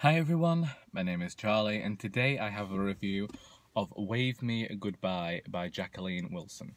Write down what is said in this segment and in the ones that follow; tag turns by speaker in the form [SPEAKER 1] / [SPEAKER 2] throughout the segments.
[SPEAKER 1] Hi everyone, my name is Charlie and today I have a review of Wave Me Goodbye by Jacqueline Wilson.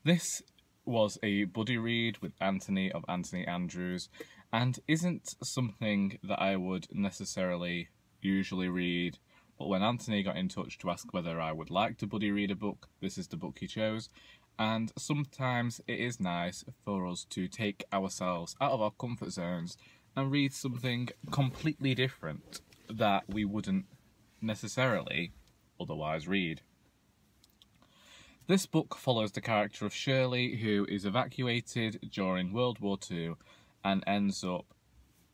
[SPEAKER 1] This was a buddy read with Anthony of Anthony Andrews and isn't something that I would necessarily usually read, but when Anthony got in touch to ask whether I would like to buddy read a book, this is the book he chose. And sometimes it is nice for us to take ourselves out of our comfort zones and read something completely different that we wouldn't necessarily otherwise read. This book follows the character of Shirley, who is evacuated during World War II and ends up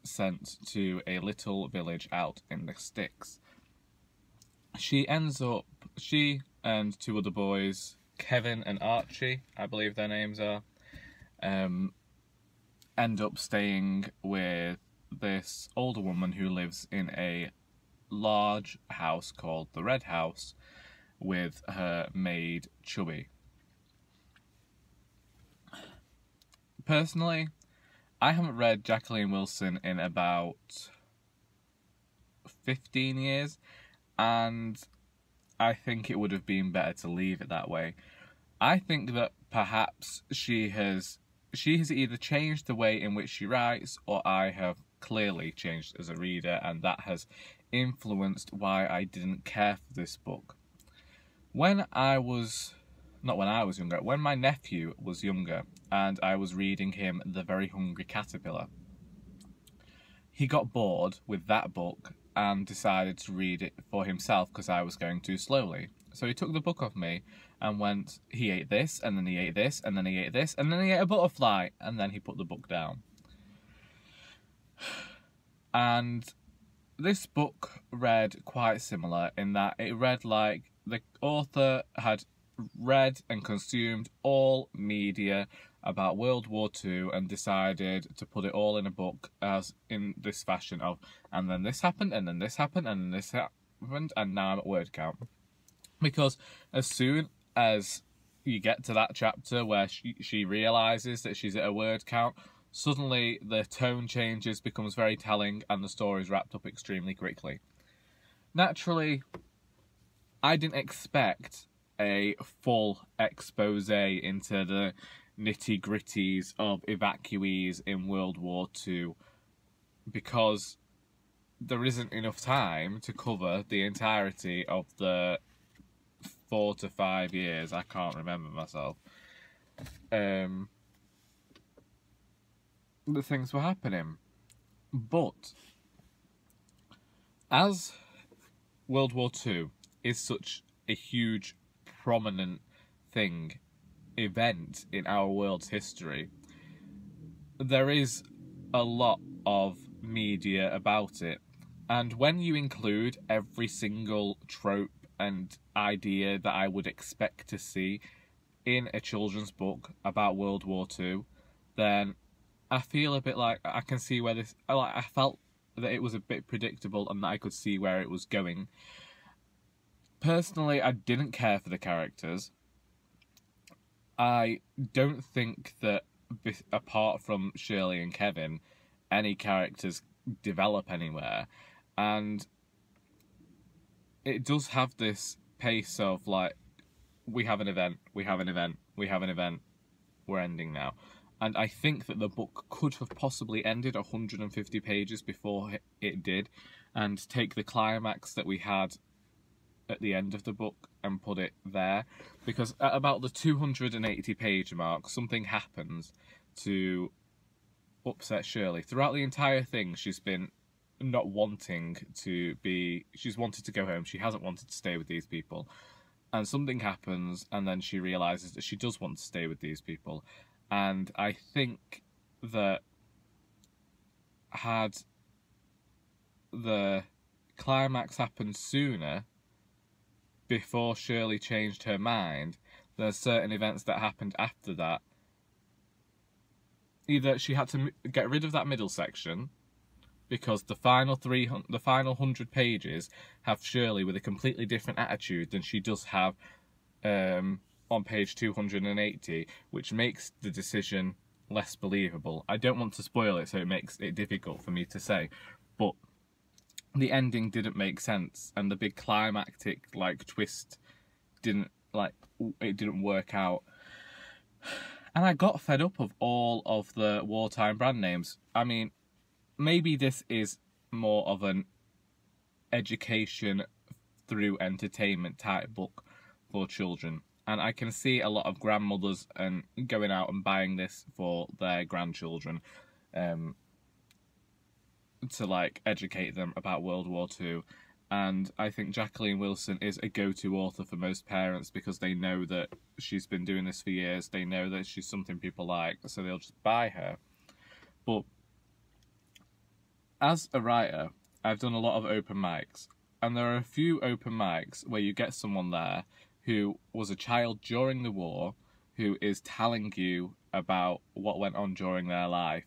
[SPEAKER 1] sent to a little village out in the sticks. She and two other boys, Kevin and Archie, I believe their names are, end up staying with this older woman who lives in a large house called the Red House with her maid Chubby. Personally, I haven't read Jacqueline Wilson in about 15 years, and I think it would have been better to leave it that way. I think that perhaps she has either changed the way in which she writes, or I have clearly changed as a reader, and that has influenced why I didn't care for this book. When my nephew was younger, and I was reading him The Very Hungry Caterpillar, he got bored with that book and decided to read it for himself because I was going too slowly. So he took the book off me and went, he ate this, and then he ate this, and then he ate this, and then he ate a butterfly, and then he put the book down. And this book read quite similar in that it read like the author had read and consumed all media about World War II and decided to put it all in a book as in this fashion of, and then this happened, and then this happened, and then this happened, and now I'm at word count. Because as soon as you get to that chapter where she realises that she's at a word count, suddenly the tone changes, becomes very telling, and the story is wrapped up extremely quickly. Naturally, I didn't expect a full expose into the nitty-gritties of evacuees in World War II because there isn't enough time to cover the entirety of the 4 to 5 years, I can't remember myself, the things were happening. But as World War II is such a huge, prominent event in our world's history, there is a lot of media about it. And when you include every single trope and idea that I would expect to see in a children's book about World War II, then I feel a bit like I can see where I felt that it was a bit predictable and that I could see where it was going. Personally, I didn't care for the characters. I don't think that, apart from Shirley and Kevin, any characters develop anywhere. And it does have this pace of, like, we have an event, we have an event, we have an event, we're ending now. And I think that the book could have possibly ended 150 pages before it did, and take the climax that we had at the end of the book and put it there. Because at about the 280 page mark, something happens to upset Shirley. Throughout the entire thing, she's been not wanting to be, she's wanted to go home, she hasn't wanted to stay with these people, and something happens and then she realises that she does want to stay with these people. And I think that had the climax happened sooner, before Shirley changed her mind, there's certain events that happened after that. Either she had to get rid of that middle section, because the final 100 pages have Shirley with a completely different attitude than she does have on page 280, which makes the decision less believable. I don't want to spoil it, so it makes it difficult for me to say, but the ending didn't make sense, and the big climactic like twist didn't work out. And I got fed up of all of the wartime brand names. I mean, maybe this is more of an education through entertainment type book for children. And I can see a lot of grandmothers going out and buying this for their grandchildren, to like educate them about World War II. And I think Jacqueline Wilson is a go-to author for most parents because they know that she's been doing this for years. They know that she's something people like, so they'll just buy her. But as a writer, I've done a lot of open mics, and there are a few open mics where you get someone there who was a child during the war, who is telling you about what went on during their life,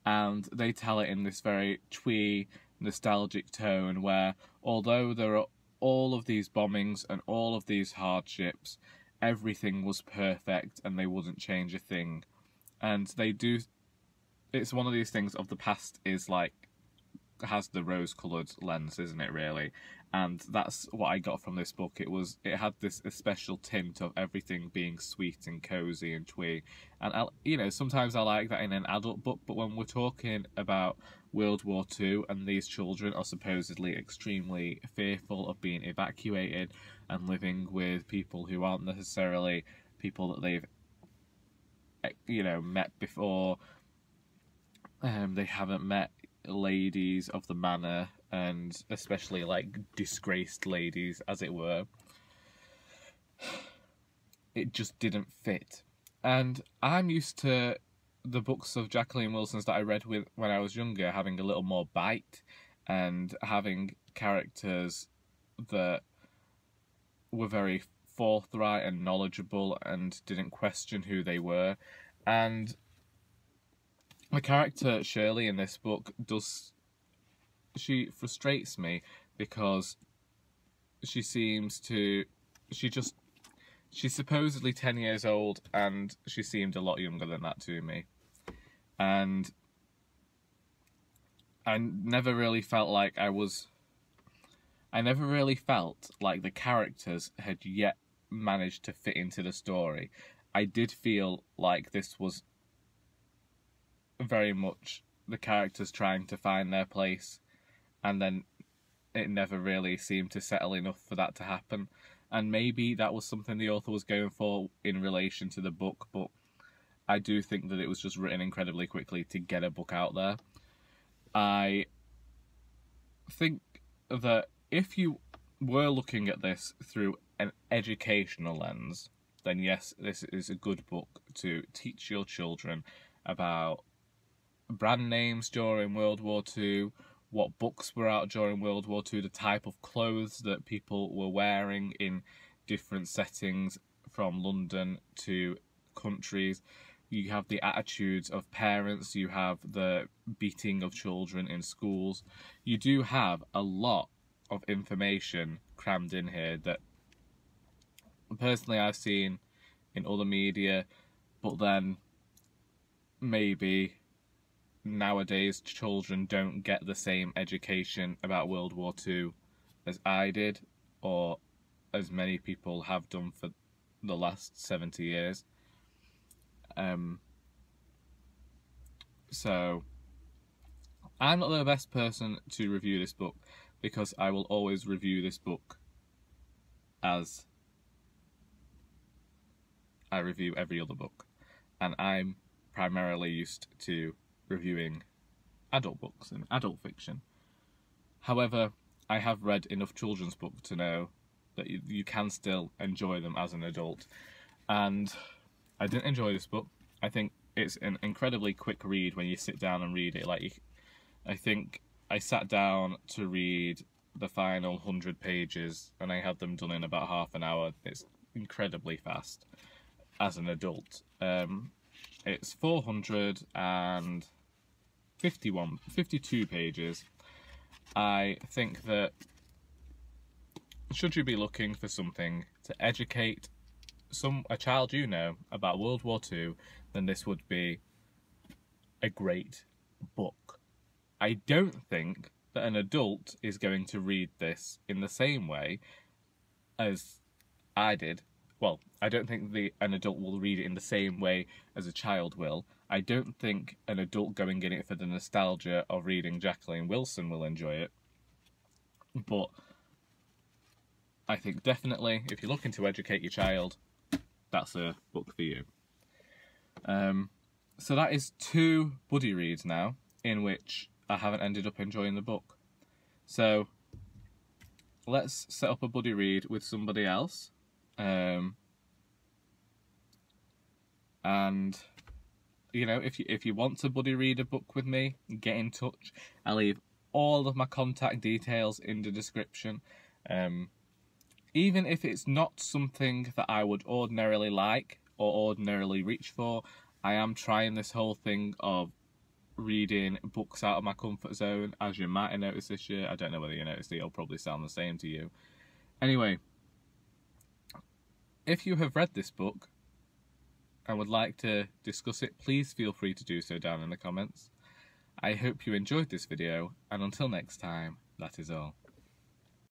[SPEAKER 1] and they tell it in this very twee, nostalgic tone where, although there are all of these bombings and all of these hardships, everything was perfect and they wouldn't change a thing. And they do, it's one of these things of the past is like, has the rose-coloured lens, isn't it, really? And that's what I got from this book. It had this special tint of everything being sweet and cosy and twee. And sometimes I like that in an adult book, but when we're talking about World War II and these children are supposedly extremely fearful of being evacuated and living with people who aren't necessarily people that they've met before, they haven't met ladies of the manor, and especially like disgraced ladies, as it were, it just didn't fit. And I'm used to the books of Jacqueline Wilson's that I read when I was younger having a little more bite and having characters that were very forthright and knowledgeable and didn't question who they were. And the character Shirley in this book she frustrates me because she's supposedly 10 years old, and she seemed a lot younger than that to me. And I never really felt like the characters had yet managed to fit into the story. I did feel like this was very much the characters trying to find their place, and then it never really seemed to settle enough for that to happen. And maybe that was something the author was going for in relation to the book, but I do think that it was just written incredibly quickly to get a book out there. I think that if you were looking at this through an educational lens, then yes, this is a good book to teach your children about brand names during World War II, what books were out during World War II, the type of clothes that people were wearing in different settings from London to countries. You have the attitudes of parents, you have the beating of children in schools. You do have a lot of information crammed in here that personally I've seen in other media, but then maybe nowadays children don't get the same education about World War II as I did, or as many people have done for the last 70 years. So I'm not the best person to review this book, because I will always review this book as I review every other book, and I'm primarily used to reviewing adult books and adult fiction. However, I have read enough children's books to know that you can still enjoy them as an adult, and I didn't enjoy this book. I think it's an incredibly quick read when you sit down and read it. I think I sat down to read the final 100 pages and I had them done in about half an hour. It's incredibly fast as an adult. It's 452 pages. I think that should you be looking for something to educate a child you know about World War II, then this would be a great book. I don't think that an adult is going to read this in the same way as I did. Well, I don't think an adult will read it in the same way as a child will. I don't think an adult going in it for the nostalgia of reading Jacqueline Wilson will enjoy it. But I think definitely, if you're looking to educate your child, that's a book for you. So that is 2 buddy reads now, in which I haven't ended up enjoying the book. So let's set up a buddy read with somebody else. And you know, if you want to buddy read a book with me, get in touch. I'll leave all of my contact details in the description. Even if it's not something that I would ordinarily like or ordinarily reach for, I am trying this whole thing of reading books out of my comfort zone, as you might have noticed this year. I don't know whether you noticed it, it'll probably sound the same to you. Anyway, if you have read this book and would like to discuss it, please feel free to do so down in the comments. I hope you enjoyed this video, and until next time, that is all.